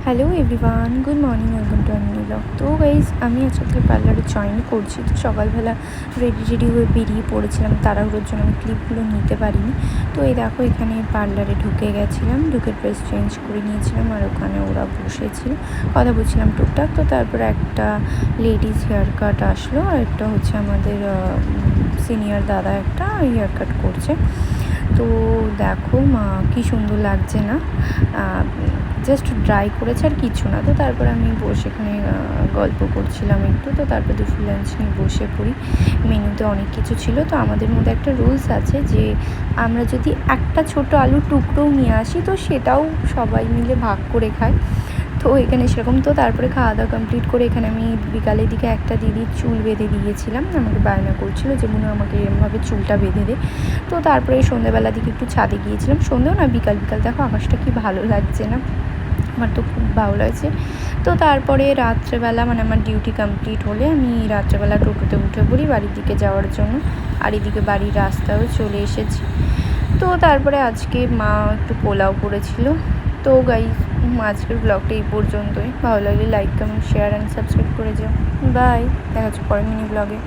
Hello everyone, good morning, welcome to a new blog. তো guys আমি আজকে পার্লারে জয়েন করছি। তো সকালবেলা রেডি হয়ে বেরিয়ে পড়েছিলাম, তাড়াহুড়োর জন্য আমি ক্লিপগুলো নিতে পারিনি। তো এই দেখো এখানে পার্লারে ঢুকে গেছিলাম, ঢুকে ড্রেস চেঞ্জ করে নিয়েছিলাম, আর ওখানে ওরা বসেছিল, কথা বলছিলাম টুকটাক। তো তারপরে একটা লেডিস হেয়ার কাট আসলো, আর একটা হচ্ছে আমাদের সিনিয়র দাদা একটা হেয়ার কাট করছে। তো দেখো কী সুন্দর লাগছে না, জাস্ট ড্রাই করেছে আর কিছু না। তো তারপর আমি বসে এখানে গল্প করছিলাম একটু। তো তারপর দুপুর লাঞ্চ নিয়ে বসে পড়ি। মেনুতে অনেক কিছু ছিল। তো আমাদের মধ্যে একটা রুলস আছে যে আমরা যদি একটা ছোট আলুর টুকরোও নিয়ে আসি তো সেটাও সবাই মিলে ভাগ করে খাই। তো এখানে সেরকম। তো তারপরে খাওয়া দাওয়া কমপ্লিট করে এখানে আমি বিকালের দিকে একটা দিদির চুল বেঁধে দিয়েছিলাম, আমাকে বায়না করছিল যে মনে আমাকে এরমভাবে চুলটা বেঁধে দে। তো তারপরে সন্ধ্যেবেলার দিকে একটু ছাদে গিয়েছিলাম, সন্ধ্যেও না বিকাল দেখো আকাশটা কি ভালো লাগছে না, আমার তো খুব ভালো লাগছে। তো তারপরে রাত্রেবেলা আমার ডিউটি কমপ্লিট হলে আমি রাত্রেবেলা টোটোতে উঠে পড়ি বাড়ির দিকে যাওয়ার জন্য, আর এদিকে বাড়ির রাস্তাও চলে এসেছি। তো তারপরে আজকে মা একটু পোলাও করেছিল। তো গাইস আজকের ব্লগটা এই পর্যন্তই। ভালো লাগলে like, comment, share and subscribe করে যাও। বাই, দেখা হচ্ছে পরের মিনি ব্লগে।